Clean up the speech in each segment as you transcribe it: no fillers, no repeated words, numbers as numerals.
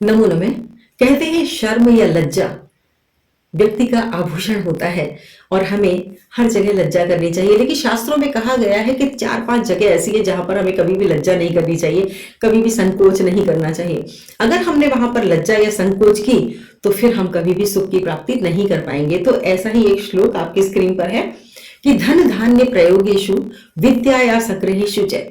नमो नमः। कहते हैं शर्म या लज्जा व्यक्ति का आभूषण होता है और हमें हर जगह लज्जा करनी चाहिए। लेकिन शास्त्रों में कहा गया है कि 4-5 जगह ऐसी है जहां पर हमें कभी भी लज्जा नहीं करनी चाहिए, कभी भी संकोच नहीं करना चाहिए। अगर हमने वहां पर लज्जा या संकोच की तो फिर हम कभी भी सुख की प्राप्ति नहीं कर पाएंगे। तो ऐसा ही एक श्लोक आपकी स्क्रीन पर है कि धन धान्य प्रयोगेषु विद्याया संग्रहेषु च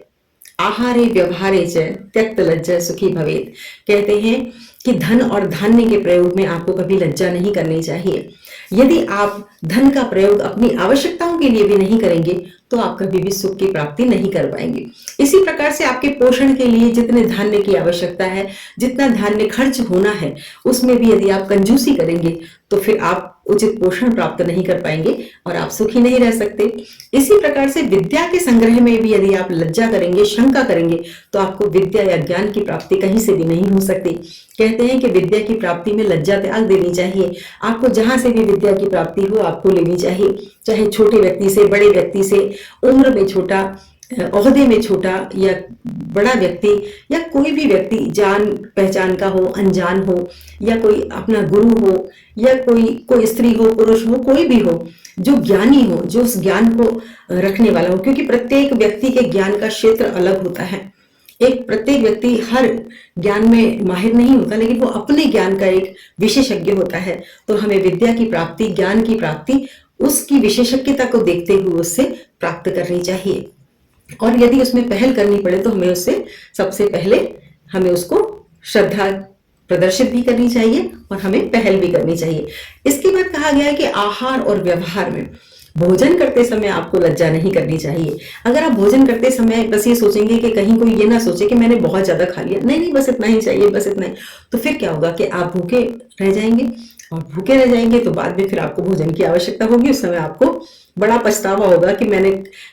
आहारे व्यवहारे च त्यक्त लज्जा सुखी भवेत। कहते हैं कि धन और धान्य के प्रयोग में आपको कभी लज्जा नहीं करनी चाहिए। यदि आप धन का प्रयोग अपनी आवश्यकताओं के लिए भी नहीं करेंगे तो आप कभी भी सुख की प्राप्ति नहीं कर पाएंगे। इसी प्रकार से आपके पोषण के लिए जितने धान्य की आवश्यकता है, जितना धान्य खर्च होना है, उसमें भी यदि आप कंजूसी करेंगे तो फिर आप उचित पोषण प्राप्त नहीं कर पाएंगे और आप सुखी नहीं रह सकते। इसी प्रकार से विद्या के संग्रह में भी यदि आप लज्जा करेंगे, शंका करेंगे, तो आपको विद्या या ज्ञान की प्राप्ति कहीं से भी नहीं हो सकती। कहते हैं कि विद्या की प्राप्ति में लज्जा त्याग देनी चाहिए। आपको जहां से भी विद्या की प्राप्ति हो आपको लेनी चाहिए, चाहे छोटे व्यक्ति से, बड़े व्यक्ति से, उम्र में छोटा, ओहदे में छोटा या बड़ा व्यक्ति, या कोई भी व्यक्ति जान पहचान का हो, अनजान हो, या कोई अपना गुरु हो, या कोई स्त्री हो, पुरुष हो, कोई भी हो जो ज्ञानी हो, जो उस ज्ञान को रखने वाला हो। क्योंकि प्रत्येक व्यक्ति के ज्ञान का क्षेत्र अलग होता है। प्रत्येक व्यक्ति हर ज्ञान में माहिर नहीं होता, लेकिन वो अपने ज्ञान का एक विशेषज्ञ होता है। तो हमें विद्या की प्राप्ति, ज्ञान की प्राप्ति उसकी विशेषज्ञता को देखते हुए उससे प्राप्त करनी चाहिए। और यदि उसमें पहल करनी पड़े तो हमें उससे सबसे पहले हमें उसको श्रद्धा प्रदर्शित भी करनी चाहिए और हमें पहल भी करनी चाहिए। इसके बाद कहा गया है कि आहार और व्यवहार में भोजन करते समय आपको लज्जा नहीं करनी चाहिए। अगर आप भोजन करते समय बस ये सोचेंगे कि कहीं कोई ये ना सोचे कि मैंने बहुत ज्यादा खा लिया, नहीं नहीं बस इतना ही चाहिए, बस इतना ही, तो फिर क्या होगा कि आप भूखे रह जाएंगे, और भूखे रह जाएंगे तो बाद में फिर आपको भोजन की आवश्यकता होगी। उस समय आपको बड़ा पछतावा होगा कि मैंने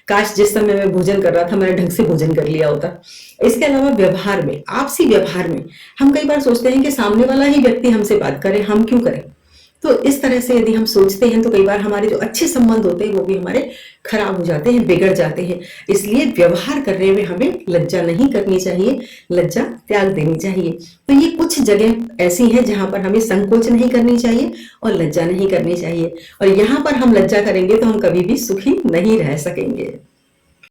काश जिस समय मैं भोजन कर रहा था मैंने ढंग से भोजन कर लिया होता। इसके अलावा व्यवहार में, आपसी व्यवहार में हम कई बार सोचते हैं कि सामने वाला ही व्यक्ति हमसे बात करे, हम क्यों करें। तो इस तरह से यदि हम सोचते हैं तो कई बार हमारे जो अच्छे संबंध होते हैं वो भी हमारे खराब हो जाते हैं, बिगड़ जाते हैं। इसलिए व्यवहार करने में हमें लज्जा नहीं करनी चाहिए, लज्जा त्याग देनी चाहिए। तो ये कुछ जगह ऐसी हैं जहां पर हमें संकोच नहीं करनी चाहिए और लज्जा नहीं करनी चाहिए, और यहाँ पर हम लज्जा करेंगे तो हम कभी भी सुखी नहीं रह सकेंगे।